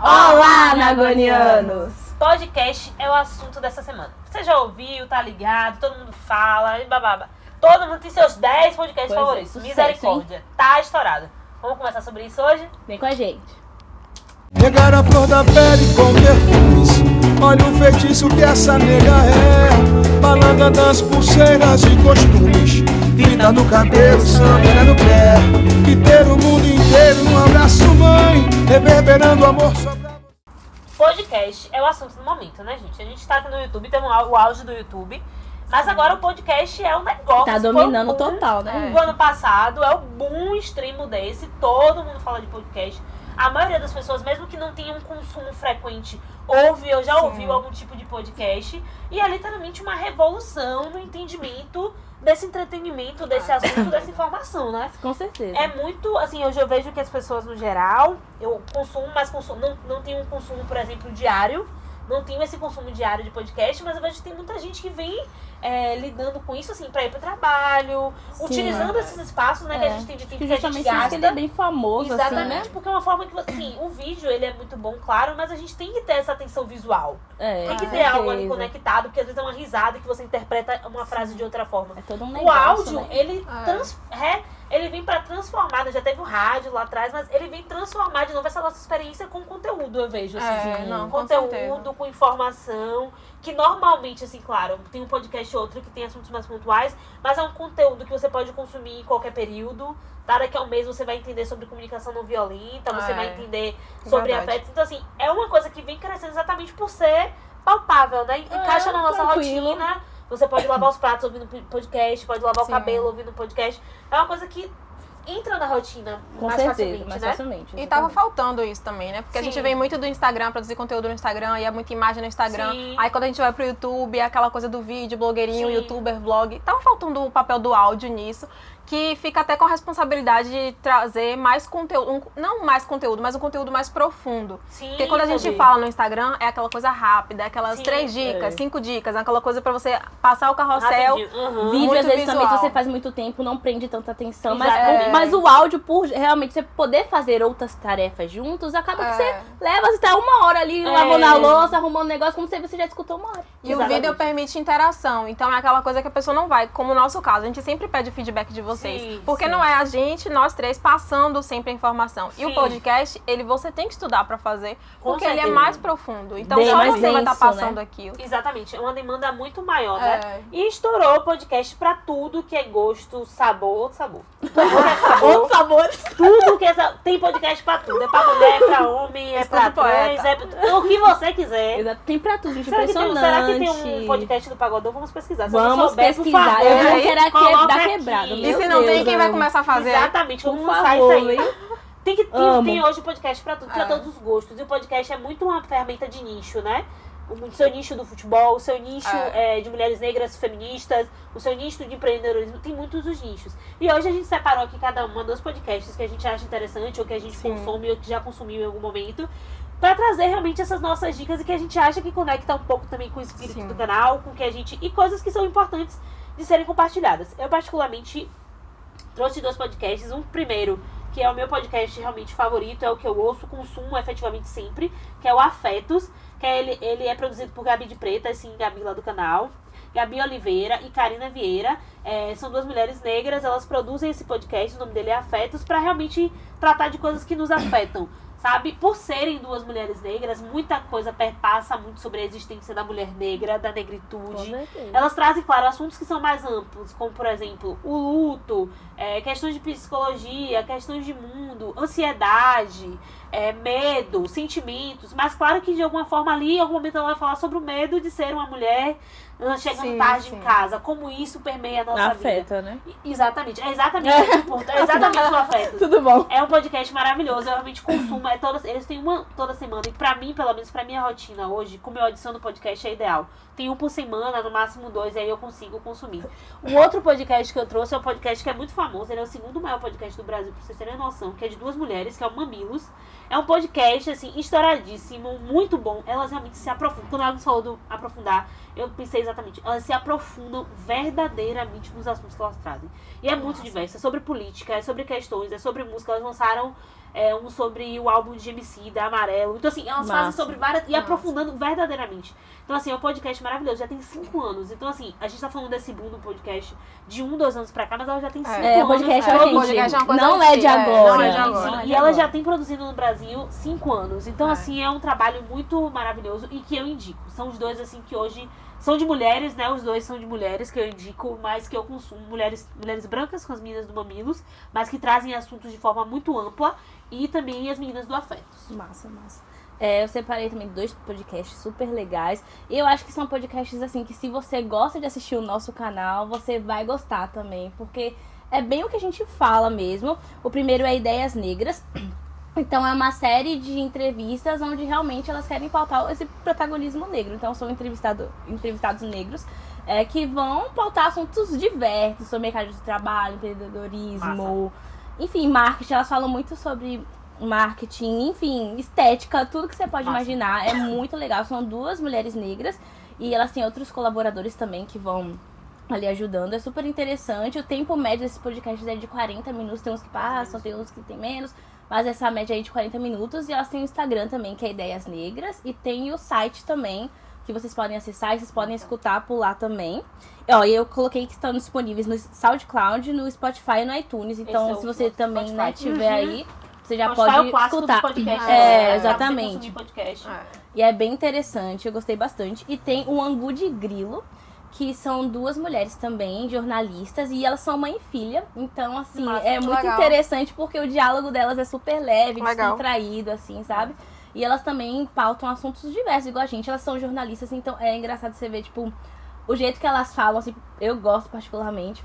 Olá, Nagonianos! Podcast é o assunto dessa semana. Você já ouviu, tá ligado, todo mundo fala, e bababa. Todo mundo tem seus 10 podcasts favoritos. Sucesso, Misericórdia. Tá estourado. Vamos conversar sobre isso hoje? Vem com a gente. Regar a flor da pele com perfumes. Olha o feitiço que essa nega é. Balada das pulseiras e costumes. Vida no cabelo, samba no pé. E ter o mundo inteiro num abraço, mãe. Reverberando amor só pra... Podcast é o assunto do momento, né, gente? A gente tá aqui no YouTube, temos o auge do YouTube. Mas agora o podcast é um negócio. Tá dominando total, né? O ano passado é o boom extremo desse. Todo mundo fala de podcast. A maioria das pessoas, mesmo que não tenha um consumo frequente, ouve ou já ouviu algum tipo de podcast. E é literalmente uma revolução no entendimento desse entretenimento, desse assunto, dessa informação, né? Com certeza. É muito, assim, hoje eu vejo que as pessoas no geral, eu consumo, mas não tenho um consumo, por exemplo, diário. Não tenho esse consumo diário de podcast, mas eu vejo que tem muita gente que vem lidando com isso, assim, pra ir pro trabalho, utilizando esses espaços, né, que a gente tem de tempo que a gente gasta. Ele é bem famoso, Exatamente, assim, né? porque é uma forma que, assim, o vídeo, ele é muito bom, claro, mas a gente tem que ter essa atenção visual. Tem que ter algo ali conectado, porque às vezes é uma risada que você interpreta uma frase de outra forma. É todo um negócio, O áudio, né? ele vem pra transformar, né? Já teve o rádio lá atrás, mas ele vem transformar de novo essa nossa experiência com conteúdo, eu vejo, assim. Conteúdo, com informação, que normalmente, assim, claro, tem um podcast ou outro que tem assuntos mais pontuais, mas é um conteúdo que você pode consumir em qualquer período. Tá? Daqui a um mês você vai entender sobre comunicação não violenta, você vai entender sobre afetos. Então, assim, é uma coisa que vem crescendo exatamente por ser palpável, né? Encaixa na nossa rotina. Você pode lavar os pratos ouvindo podcast, pode lavar o cabelo ouvindo podcast. É uma coisa que entra na rotina mais facilmente. E tava faltando isso também, né? Porque a gente vem muito do Instagram, produzir conteúdo no Instagram, e é muita imagem no Instagram. Aí quando a gente vai pro YouTube, é aquela coisa do vídeo, blogueirinho, youtuber, vlog. Tava faltando o papel do áudio nisso, que fica até com a responsabilidade de trazer mais conteúdo, não mais conteúdo, mas um conteúdo mais profundo. Porque quando a gente fala no Instagram, é aquela coisa rápida, é aquelas 3 dicas, 5 dicas, é aquela coisa pra você passar o carrossel. Vídeo, às vezes, também, se você faz muito tempo, não prende tanta atenção. Mas o áudio, por realmente você poder fazer outras tarefas juntos, acaba que você leva, você tá 1 hora ali, lavando a louça, arrumando negócio, como se você já escutou 1 hora. E o vídeo permite interação, então é aquela coisa que a pessoa não vai, como no nosso caso, a gente sempre pede feedback de vocês. Porque não é a gente, nós 3, passando sempre a informação. E o podcast, você tem que estudar pra fazer, porque ele é mais profundo. Então só você vai estar passando aquilo. Exatamente, é uma demanda muito maior, né? E estourou o podcast pra tudo que é gosto, sabor. Outros sabores. Tudo que é tem podcast pra tudo. É pra mulher, é pra homem, é pra trans, é o que você quiser. Exato, tem pra tudo, gente. Será que tem um podcast do Pagodão? Vamos pesquisar. Se alguém souber, pesquisar. Por favor, eu vou querer coloca dar aqui. quebrado. E se não tem, quem vai começar a fazer? Exatamente, vamos lançar isso aí. Tem hoje podcast pra tudo, pra todos os gostos. E o podcast é muito uma ferramenta de nicho, né? O seu nicho do futebol, o seu nicho de mulheres negras feministas, o seu nicho de empreendedorismo, tem muitos os nichos. E hoje a gente separou aqui cada uma dos podcasts que a gente acha interessante, ou que a gente consome, ou que já consumiu em algum momento, pra trazer realmente essas nossas dicas e que a gente acha que conecta um pouco também com o espírito do canal, com que a gente... E coisas que são importantes de serem compartilhadas. Eu particularmente trouxe 2 podcasts, um primeiro, que é o meu podcast realmente favorito, é o que eu ouço, consumo efetivamente sempre, que é o Afetos, que ele é produzido por Gabi de Preta, assim, Gabi lá do canal, Gabi Oliveira e Karina Vieira. São 2 mulheres negras, elas produzem esse podcast, o nome dele é Afetos, para realmente tratar de coisas que nos afetam, sabe? Por serem 2 mulheres negras, muita coisa perpassa muito sobre a existência da mulher negra, da negritude. Elas trazem, claro, assuntos que são mais amplos, como, por exemplo, o luto, questões de psicologia, questões de mundo, ansiedade, medo, sentimentos. Mas claro que de alguma forma ali, em algum momento ela vai falar sobre o medo de ser uma mulher chegando tarde em casa, como isso permeia a nossa Afeta, vida. né? Exatamente, é exatamente o ponto, é exatamente o afeto. Tudo bom. É um podcast maravilhoso, eu realmente consumo, eles têm uma toda semana, e pra mim, pelo menos pra minha rotina hoje, como eu adiciono podcast é ideal. Tem 1 por semana, no máximo 2, aí eu consigo consumir. Um outro podcast que eu trouxe é um podcast que é muito famoso, ele é o 2º maior podcast do Brasil, pra vocês terem noção, que é de 2 mulheres, que é o Mamilos. É um podcast, assim, estouradíssimo, muito bom. Elas realmente se aprofundam. Quando elas falou do aprofundar, eu pensei exatamente. Elas se aprofundam verdadeiramente nos assuntos que elas trazem. E é muito diverso. É sobre política, é sobre questões, é sobre música. Elas lançaram um sobre o álbum de Emicida, Amarelo. Então, assim, elas fazem sobre várias... E aprofundando verdadeiramente. Então, assim, é um podcast maravilhoso. Já tem 5 anos. Então, assim, a gente tá falando desse boom do podcast de 1, 2 anos pra cá, mas ela já tem 5 anos. O podcast é uma coisa não é de agora. Não é de agora. E ela já tem produzido no Brasil 5 anos. Então, assim, é um trabalho muito maravilhoso e que eu indico. São os dois, assim, que hoje... São de mulheres, né? Os dois são de mulheres que eu indico, mas que eu consumo. Mulheres brancas com as meninas do Mamilos, mas que trazem assuntos de forma muito ampla. E também as meninas do Afetos. Massa. Eu separei também 2 podcasts super legais. E eu acho que são podcasts, assim, que se você gosta de assistir o nosso canal, você vai gostar também. Porque é bem o que a gente fala mesmo. O primeiro é Ideias Negras. Então é uma série de entrevistas onde realmente elas querem pautar esse protagonismo negro. Então são entrevistados negros que vão pautar assuntos diversos, sobre mercado de trabalho, empreendedorismo, enfim, marketing. Elas falam muito sobre marketing, enfim, estética, tudo que você pode imaginar. É muito legal. São 2 mulheres negras e elas têm outros colaboradores também que vão ali ajudando. É super interessante. O tempo médio desses podcasts é de 40 minutos. Tem uns que passam, tem uns que tem menos. Mas essa média aí de 40 minutos. E elas têm o Instagram também, que é Ideias Negras. E tem o site também, que vocês podem acessar e vocês podem escutar por lá também. E eu coloquei que estão disponíveis no SoundCloud, no Spotify e no iTunes. Então, se você também tiver aí, você já pode escutar. Exatamente. E é bem interessante, eu gostei bastante. E tem o Angu de Grilo, que são 2 mulheres também, jornalistas, e elas são mãe e filha. Então, assim, é muito interessante porque o diálogo delas é super leve, descontraído, assim, sabe? E elas também pautam assuntos diversos, igual a gente. Elas são jornalistas, então é engraçado você ver, tipo, o jeito que elas falam, assim, eu gosto particularmente,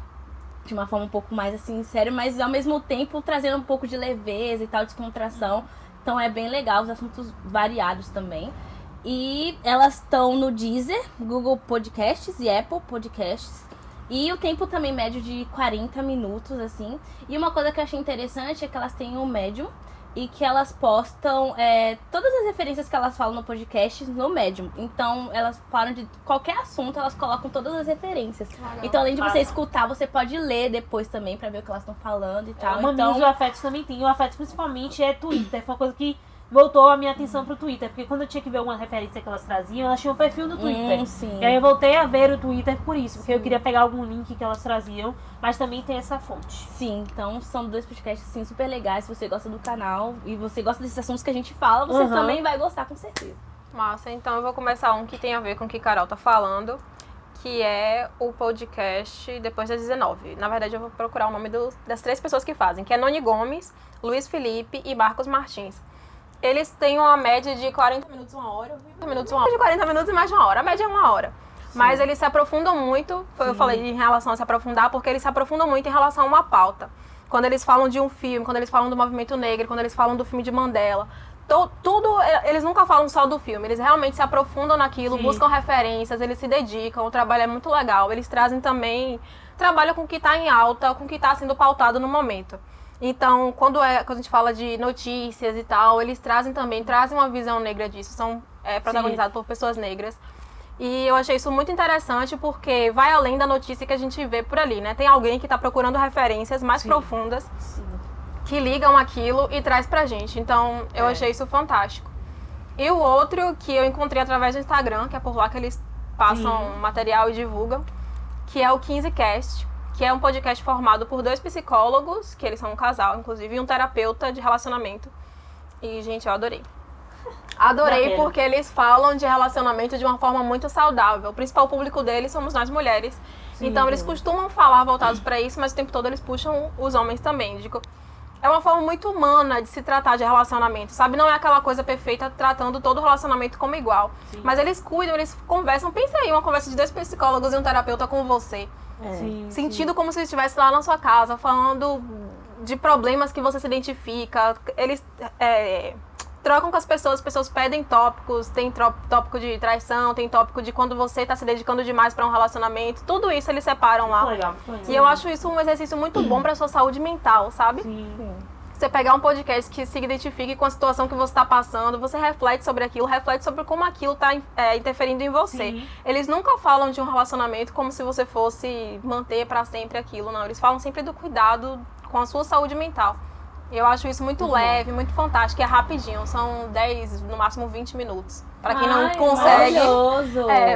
de uma forma um pouco mais, assim, séria, mas ao mesmo tempo trazendo um pouco de leveza e tal, descontração. Então é bem legal, os assuntos variados também. E elas estão no Deezer, Google Podcasts e Apple Podcasts. E o tempo também médio de 40 minutos, assim. E uma coisa que eu achei interessante é que elas têm um Medium e que elas postam todas as referências que elas falam no podcast no Medium. Então, elas falam de qualquer assunto, elas colocam todas as referências. Então, além de você escutar, você pode ler depois também pra ver o que elas estão falando e tal. Então, o Afetos também tem. O Afetos principalmente é Twitter. Foi uma coisa que voltou a minha atenção pro Twitter, porque quando eu tinha que ver uma referência que elas traziam, elas tinham um perfil no Twitter. E aí eu voltei a ver o Twitter por isso, porque eu queria pegar algum link que elas traziam, mas também tem essa fonte. Sim, então são 2 podcasts assim, super legais. Se você gosta do canal e você gosta desses assuntos que a gente fala, você também vai gostar, com certeza. Massa, então eu vou começar um que tem a ver com o que Carol tá falando, que é o podcast Depois das 19. Na verdade, eu vou procurar o nome das 3 pessoas que fazem, que é Noni Gomes, Luiz Felipe e Marcos Martins. Eles têm uma média de 40 minutos, 1 hora. De 40 minutos e mais de 1 hora. A média é 1 hora. Sim. Mas eles se aprofundam muito, eu falei em relação a se aprofundar, porque eles se aprofundam muito em relação a uma pauta. Quando eles falam de um filme, quando eles falam do movimento negro, quando eles falam do filme de Mandela, tudo, eles nunca falam só do filme, eles realmente se aprofundam naquilo, buscam referências, eles se dedicam, o trabalho é muito legal. Eles trazem também, trabalham com o que está em alta, com o que está sendo pautado no momento. Então, quando a gente fala de notícias e tal, eles trazem uma visão negra disso, são protagonizados por pessoas negras. E eu achei isso muito interessante porque vai além da notícia que a gente vê por ali, né? Tem alguém que está procurando referências mais profundas, que ligam aquilo e traz pra gente. Então, eu achei isso fantástico. E o outro que eu encontrei através do Instagram, que é por lá que eles passam material e divulgam, que é o 15Cast. Que é um podcast formado por 2 psicólogos, que eles são um casal, inclusive, e um terapeuta de relacionamento. E, gente, eu adorei. Adorei porque eles falam de relacionamento de uma forma muito saudável. O principal público deles somos nós mulheres. Então, eles costumam falar voltados para isso, mas o tempo todo eles puxam os homens também. É uma forma muito humana de se tratar de relacionamento, sabe? Não é aquela coisa perfeita tratando todo relacionamento como igual. Mas eles cuidam, eles conversam. Pensa aí, uma conversa de 2 psicólogos e um terapeuta com você. Sentido como se estivesse lá na sua casa, falando de problemas que você se identifica. Eles trocam com as pessoas pedem tópicos, tem tópico de traição, tem tópico de quando você está se dedicando demais para um relacionamento. Tudo isso eles separam lá. Legal. E eu acho isso um exercício muito bom para sua saúde mental, sabe? Você pegar um podcast que se identifique com a situação que você está passando, você reflete sobre aquilo, reflete sobre como aquilo está interferindo em você. Eles nunca falam de um relacionamento como se você fosse manter para sempre aquilo, não. Eles falam sempre do cuidado com a sua saúde mental. Eu acho isso muito leve, muito fantástico, é rapidinho, são 10, no máximo 20 minutos. Pra quem não consegue.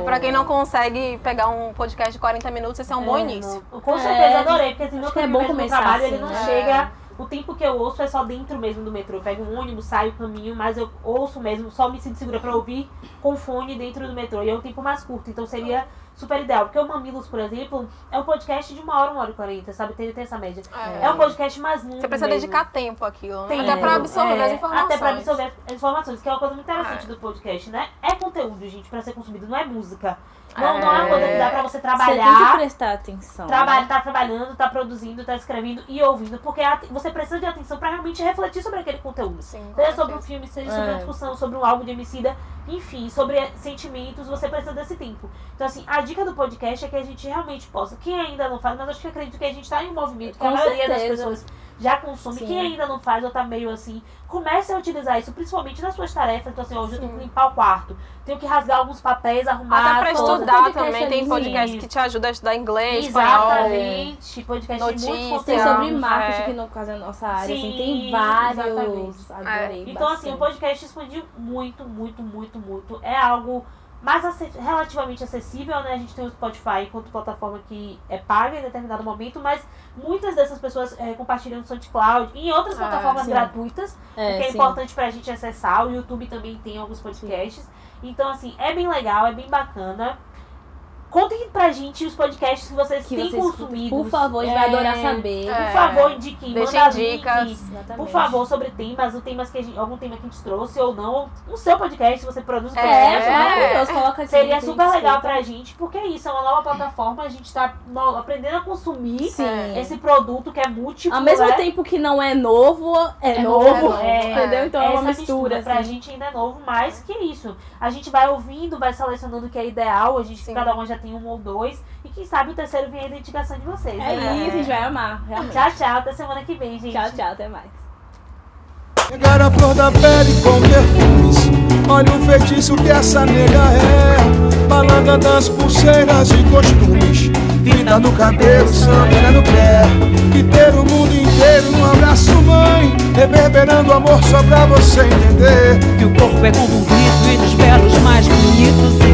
Pra quem não consegue pegar um podcast de 40 minutos, esse é um bom início. Com certeza adorei, porque assim, é bom começar trabalho, assim, ele não chega. O tempo que eu ouço é só dentro mesmo do metrô. Eu pego um ônibus, saio, caminho, mas eu ouço mesmo, só me sinto segura pra ouvir com fone dentro do metrô. E é um tempo mais curto, então seria super ideal. Porque o Mamilos, por exemplo, é um podcast de 1 hora e 40, sabe? Tem essa média. É um podcast mais longo. Você precisa mesmo. dedicar tempo àquilo, né? Até pra absorver as informações. Até pra absorver as informações, que é uma coisa muito interessante do podcast, né? É conteúdo, gente, pra ser consumido, não é música. Não é uma coisa que dá pra você trabalhar. Você tem que prestar atenção. Tá trabalhando, tá produzindo, tá escrevendo e ouvindo. Porque você precisa de atenção pra realmente refletir sobre aquele conteúdo. Seja sobre um filme, seja sobre uma discussão, sobre um álbum de Emicida, enfim, sobre sentimentos, você precisa desse tempo. Então, assim, a dica do podcast é que a gente realmente possa. Quem ainda não faz, mas acho que acredito que a gente tá em um movimento que a maioria das pessoas já consome. Quem ainda não faz ou tá meio assim, comece a utilizar isso, principalmente nas suas tarefas. Então, assim, hoje eu tenho que limpar o quarto, tenho que rasgar alguns papéis, arrumar. Até pra estudar também, tem podcast que te ajuda a estudar inglês, espanhol. Exatamente, podcast notícia, de muito tem sobre conteúdo. marketing, que no caso é a nossa área, assim, tem vários. Adorei então, assim, o podcast expandiu muito, muito, muito, muito. É algo mais relativamente acessível, né? A gente tem o Spotify enquanto plataforma que é paga em determinado momento, mas muitas dessas pessoas compartilham no SoundCloud e em outras plataformas gratuitas, que é importante pra gente acessar. O YouTube também tem alguns podcasts. Então, assim, é bem legal, é bem bacana. Contem pra gente os podcasts que vocês têm consumido. Por favor, a gente vai adorar saber. Por favor, indiquem. Deixem dicas. Por favor, sobre temas, algum tema que a gente trouxe ou não. O seu podcast, se você produz um podcast, maravilhoso. Coloca aqui. Seria super legal pra gente, porque é isso, é uma nova plataforma. A gente tá aprendendo a consumir esse produto que é múltiplo. Ao mesmo tempo que não é novo, é novo. Entendeu? Então é uma mistura. Pra gente ainda é novo, mas que isso. A gente vai ouvindo, vai selecionando o que é ideal. A gente, cada uma já tem um ou dois. E quem sabe o terceiro vem a identificação de vocês. É isso, a gente vai amar, realmente. Tchau, tchau. Até semana que vem, gente. Tchau, tchau. Até mais. Pegar a flor da pele com perfumes. Olha o feitiço que essa nega é. Balada das pulseiras e costumes. Vida no cabelo, samba no pé. E ter o mundo inteiro num abraço, mãe. Reverberando amor só pra você entender. Que o corpo é como um grito e dos belos mais bonitos.